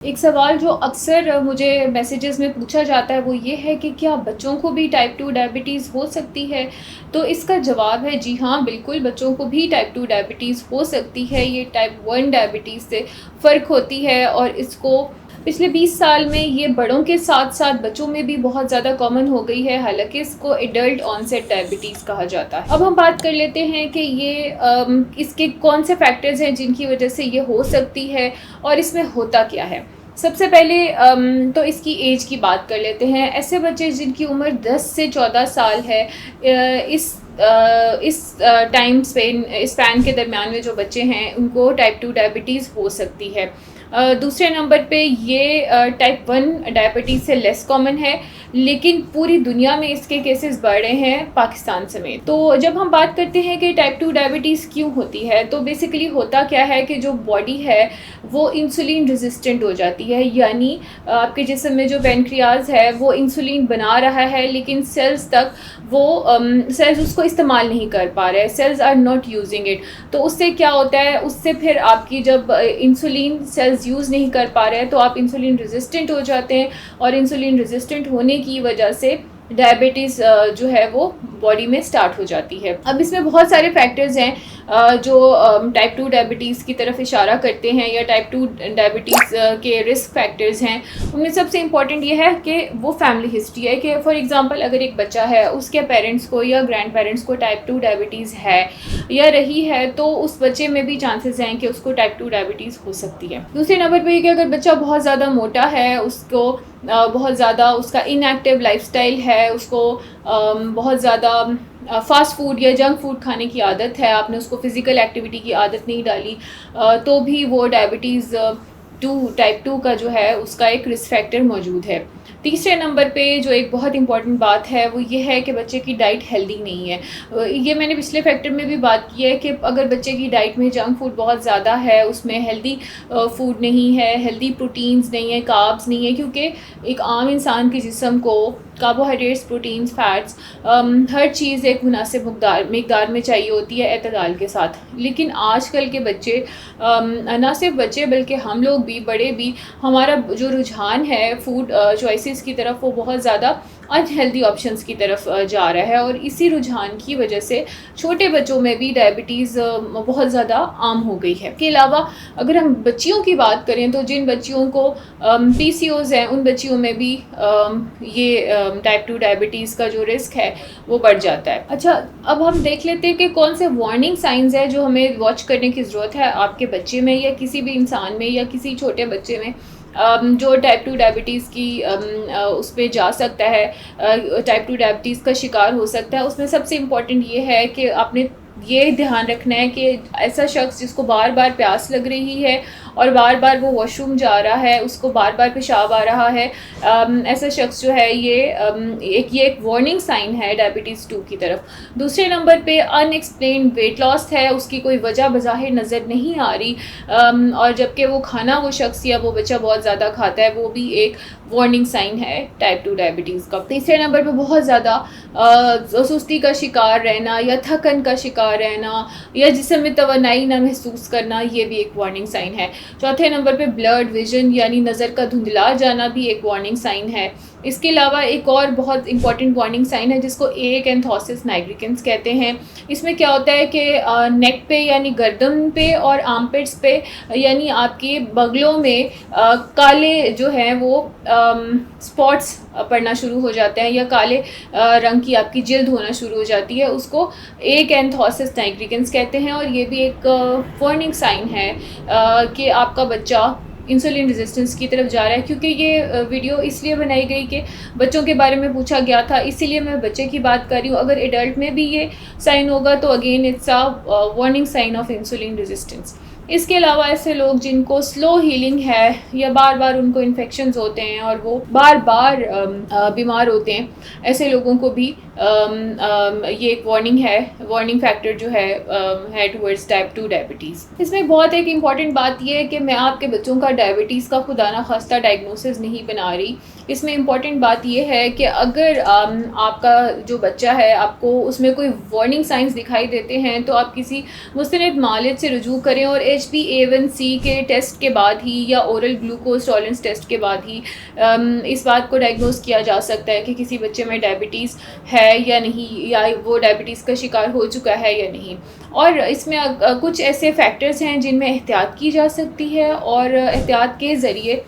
एक सवाल जो अक्सर मुझे मैसेजेस में पूछा जाता है वो ये है कि क्या बच्चों को भी टाइप 2 डायबिटीज़ हो सकती है? तो इसका जवाब है जी हाँ, बिल्कुल बच्चों को भी टाइप 2 डायबिटीज़ हो सकती है। ये टाइप 1 डायबिटीज़ से फ़र्क होती है और इसको पिछले 20 साल में ये बड़ों के साथ-साथ बच्चों में भी बहुत ज़्यादा कॉमन हो गई है, हालाँकि इसको एडल्ट ऑनसेट डायबिटीज़ कहा जाता है। अब हम बात कर लेते हैं कि ये इसके कौन से फैक्टर्स हैं जिनकी वजह से ये हो सकती है और इसमें होता क्या है। सबसे पहले तो इसकी एज की बात कर लेते हैं। ऐसे बच्चे जिनकी उम्र 10 से 14 साल है, इस टाइम स्पैन के दरमियान में जो बच्चे हैं उनको टाइप 2 डायबिटीज़ हो सकती है। दूसरे नंबर पे ये टाइप 1 डायबिटीज़ से लेस कॉमन है, लेकिन पूरी दुनिया में इसके केसेस बढ़ रहे हैं, पाकिस्तान समेत। तो जब हम बात करते हैं कि टाइप 2 डायबिटीज़ क्यों होती है, तो बेसिकली होता क्या है कि जो बॉडी है वो इंसुलिन रेजिस्टेंट हो जाती है, यानी आपके जिस्म में जो पैनक्रियाज है वो इंसुलिन बना रहा है, लेकिन सेल्स तक वो सेल्स उसको इस्तेमाल नहीं कर पा रहे, cells are not using it. तो उससे क्या होता है, उससे फिर आपकी जब इंसुलिन सेल्स यूज़ नहीं कर पा रहे हैं तो आप इंसुलिन रेजिस्टेंट हो जाते हैं, और इंसुलिन रेजिस्टेंट होने की वजह से डायबिटीज़ जो है वो बॉडी में स्टार्ट हो जाती है। अब इसमें बहुत सारे फैक्टर्स हैं जो टाइप 2 डायबिटीज़ की तरफ इशारा करते हैं या टाइप 2 डायबिटीज़ के रिस्क फैक्टर्स हैं। उनमें सबसे इम्पॉर्टेंट ये है कि वो फैमिली हिस्ट्री है कि फॉर एग्जांपल अगर एक बच्चा है, उसके पेरेंट्स को या ग्रैंड पेरेंट्स को टाइप 2 डायबिटीज़ है या रही है, तो उस बच्चे में भी चांसेस हैं कि उसको टाइप 2 डायबिटीज़ हो सकती है। दूसरे नंबर पर कि अगर बच्चा बहुत ज़्यादा मोटा है, उसको बहुत ज़्यादा उसका इनएक्टिव लाइफस्टाइल है, उसको बहुत ज़्यादा फ़ास्ट फूड या जंक फूड खाने की आदत है, आपने उसको फ़िज़िकल एक्टिविटी की आदत नहीं डाली, तो भी वो डायबिटीज़ टाइप 2 का जो है उसका एक रिस्क फैक्टर मौजूद है। तीसरे नंबर पे जो एक बहुत इंपॉर्टेंट बात है वो ये है कि बच्चे की डाइट हेल्दी नहीं है। ये मैंने पिछले फैक्टर में भी बात की है कि अगर बच्चे की डाइट में जंक फूड बहुत ज़्यादा है, उसमें हेल्दी फूड नहीं है, हेल्दी प्रोटीन्स नहीं है, कार्ब्स नहीं है, क्योंकि एक आम इंसान के जिस्म को कार्बोहाइड्रेट्स, प्रोटीन्स, फैट्स हर चीज़ एक मुनासिब मिकदार में चाहिए होती है एतदाल के साथ। लेकिन आजकल के बच्चे, ना सिर्फ बच्चे बल्कि हम लोग भी, बड़े भी, हमारा जो रुझान है फूड चॉइसेस की तरफ वो बहुत ज़्यादा अनहेल्दी ऑप्शंस की तरफ जा रहा है, और इसी रुझान की वजह से छोटे बच्चों में भी डायबिटीज़ बहुत ज़्यादा आम हो गई है। इसके अलावा अगर हम बच्चियों की बात करें तो जिन बच्चियों को PCOS हैं, उन बच्चियों में भी ये टाइप 2 डायबिटीज़ का जो रिस्क है वो बढ़ जाता है। अच्छा, अब हम देख लेते हैं कि कौन से वार्निंग साइंस है जो हमें वॉच करने की ज़रूरत है आपके बच्चे में या किसी भी इंसान में या किसी छोटे बच्चे में जो टाइप 2 डायबिटीज़ की उस पे जा सकता है, टाइप 2 डायबिटीज़ का शिकार हो सकता है। उसमें सबसे इम्पॉर्टेंट ये है कि आपने ये ध्यान रखना है कि ऐसा शख्स जिसको बार बार प्यास लग रही है और बार बार वो वॉशरूम जा रहा है, उसको बार बार पेशाब आ रहा है, ऐसा शख्स जो है ये एक वार्निंग साइन है डायबिटीज़ 2 की तरफ। दूसरे नंबर पे अनएक्सप्लेन्ड वेट लॉस है, उसकी कोई वजह बज़ाहिर नज़र नहीं आ रही, और जबकि वो खाना वो शख्स या वो बच्चा बहुत ज़्यादा खाता है, वो भी एक वार्निंग साइन है टाइप 2 डायबिटीज़ का। तीसरे नंबर पे बहुत ज़्यादा सुस्ती का शिकार रहना या थकन का शिकार रहना या जिस्म में तवानाई ना महसूस करना, ये भी एक वार्निंग साइन है। चौथे नंबर पे ब्लर्ड विजन यानी नज़र का धुंधला जाना भी एक वार्निंग साइन है। इसके अलावा एक और बहुत इंपॉर्टेंट वार्निंग साइन है जिसको एएकैंथोसिस नाइग्रिकेंस कहते हैं। इसमें क्या होता है कि नेक पे यानी गर्दन पे और आर्मपिट्स पे यानी आपके बगलों में काले जो हैं वो स्पॉट्स पड़ना शुरू हो जाते हैं या काले रंग की आपकी जिल्द होना शुरू हो जाती है, उसको एएकैंथोसिस नाइग्रिकेंस कहते हैं। और ये भी एक वार्निंग साइन है कि आपका बच्चा इंसुलिन रेजिस्टेंस की तरफ जा रहा है। क्योंकि ये वीडियो इसलिए बनाई गई कि बच्चों के बारे में पूछा गया था, इसीलिए मैं बच्चे की बात कर रही हूँ। अगर एडल्ट में भी ये साइन होगा तो again it's a warning sign of insulin resistance. इसके अलावा ऐसे लोग जिनको स्लो हीलिंग है या बार बार उनको इन्फेक्शंस होते हैं और वो बार बार बीमार होते हैं, ऐसे लोगों को भी ये एक वार्निंग फैक्टर जो है टुवर्ड्स टाइप 2 डायबिटीज़। इसमें बहुत एक इम्पॉर्टेंट बात ये है कि मैं आपके बच्चों का डायबिटीज़ का खुदा ना खास्ता डायग्नोसिस नहीं बना रही। इसमें इम्पॉर्टेंट बात ये है कि अगर आपका जो बच्चा है आपको उसमें कोई वार्निंग साइंस दिखाई देते हैं तो आप किसी मुस्तनद मालिज से रुजू करें और HbA1c के टेस्ट के बाद ही या ओरल ग्लूकोज टॉलरेंस टेस्ट के बाद ही इस बात को डायग्नोस किया जा सकता है कि किसी बच्चे में डायबिटीज़ है या नहीं, या वो डायबिटीज़ का शिकार हो चुका है या नहीं। और इसमें कुछ ऐसे फैक्टर्स हैं जिनमें एहतियात की जा सकती है और एहतियात के ज़रिए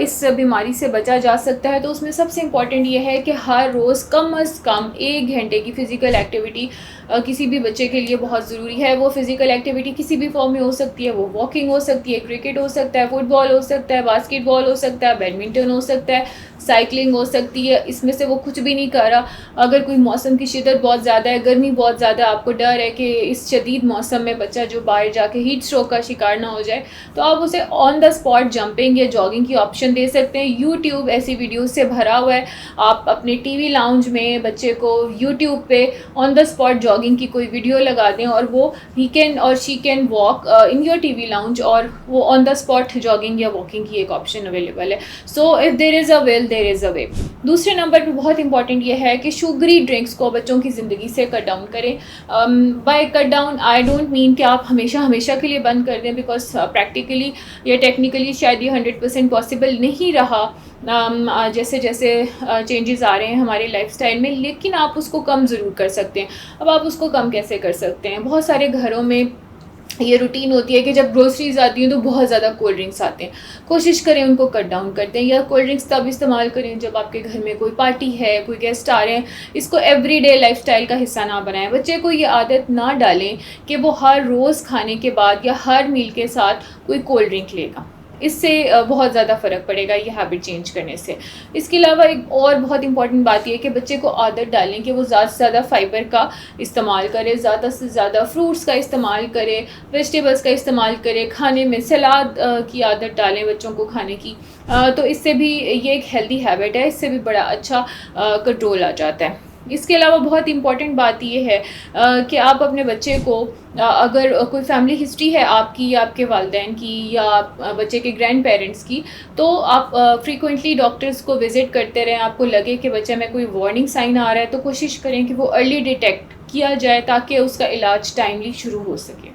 इस बीमारी से बचा जा सकता है। तो उसमें सबसे इम्पॉर्टेंट ये है कि हर रोज़ कम अज़ कम 1 घंटे की फ़िज़िकल एक्टिविटी किसी भी बच्चे के लिए बहुत ज़रूरी है। वो फ़िज़िकल एक्टिविटी किसी भी फॉर्म में हो सकती है, वो वॉकिंग हो सकती है, क्रिकेट हो सकता है, फुटबॉल हो सकता है, बास्केटबॉल हो सकता है, बैडमिंटन हो सकता है, साइकिलिंग हो सकती है। इसमें से वो कुछ भी नहीं कर रहा। अगर कोई मौसम की शिद्दत बहुत ज़्यादा है, गर्मी बहुत ज़्यादा, आपको डर है कि इस शदीद मौसम में बच्चा जो बाहर जाके हीट स्ट्रोक का शिकार ना हो जाए, तो आप उसे ऑन द स्पॉट जंपिंग या जॉगिंग की ऑप्शन दे सकते हैं। यूट्यूब ऐसी वीडियोज़ से भरा हुआ है। आप अपने TV लाउंज में बच्चे को यूट्यूब पे ऑन द स्पॉट जॉगिंग की कोई वीडियो लगा दें और वो ही कैन और she can walk in your TV lounge, और वो ऑन द स्पॉट जॉगिंग या वॉकिंग की एक ऑप्शन अवेलेबल है। So if there is a will there is a way. दूसरे नंबर पे बहुत इंपॉर्टेंट ये है कि शुगरी ड्रिंक्स को बच्चों की ज़िंदगी से कट डाउन करें। By cut down I don't mean कि आप हमेशा के लिए बंद कर दें, बिकॉज प्रैक्टिकली या टेक्निकली शायद ये 100% पॉसिबल नहीं रहा जैसे जैसे चेंजेस आ रहे हैं हमारे लाइफस्टाइल में, लेकिन आप उसको कम ज़रूर कर सकते हैं। अब आप उसको कम कैसे कर सकते हैं? बहुत सारे घरों में ये रूटीन होती है कि जब ग्रोसरीज आती हैं तो बहुत ज़्यादा कोल्ड ड्रिंक्स आते हैं। कोशिश करें उनको कट डाउन करते हैं, या कोल्ड ड्रिंक्स तब इस्तेमाल करें जब आपके घर में कोई पार्टी है, कोई गेस्ट आ रहे हैं। इसको एवरीडे लाइफस्टाइल का हिस्सा ना बनाएं। बच्चे को ये आदत ना डालें कि वो हर रोज़ खाने के बाद या हर मील के साथ कोई कोल्ड ड्रिंक लेगा। इससे बहुत ज़्यादा फ़र्क पड़ेगा ये हैबिट चेंज करने से। इसके अलावा एक और बहुत इंपॉर्टेंट बात यह है कि बच्चे को आदत डालें कि वो ज़्यादा से ज़्यादा फ़ाइबर का इस्तेमाल करे, ज़्यादा से ज़्यादा फ्रूट्स का इस्तेमाल करे, वेजिटेबल्स का इस्तेमाल करे, खाने में सलाद की आदत डालें बच्चों को खाने की। तो इससे भी ये एक हेल्दी हैबिट है, इससे भी बड़ा अच्छा कंट्रोल आ जाता है। इसके अलावा बहुत इंपॉर्टेंट बात ये है कि आप अपने बच्चे को अगर कोई फैमिली हिस्ट्री है आपकी या आपके वालिदैन की या बच्चे के ग्रैंड पेरेंट्स की, तो आप फ्रीक्वेंटली डॉक्टर्स को विज़िट करते रहें। आपको लगे कि बच्चे में कोई वार्निंग साइन आ रहा है तो कोशिश करें कि वो अर्ली डिटेक्ट किया जाए ताकि उसका इलाज टाइमली शुरू हो सके।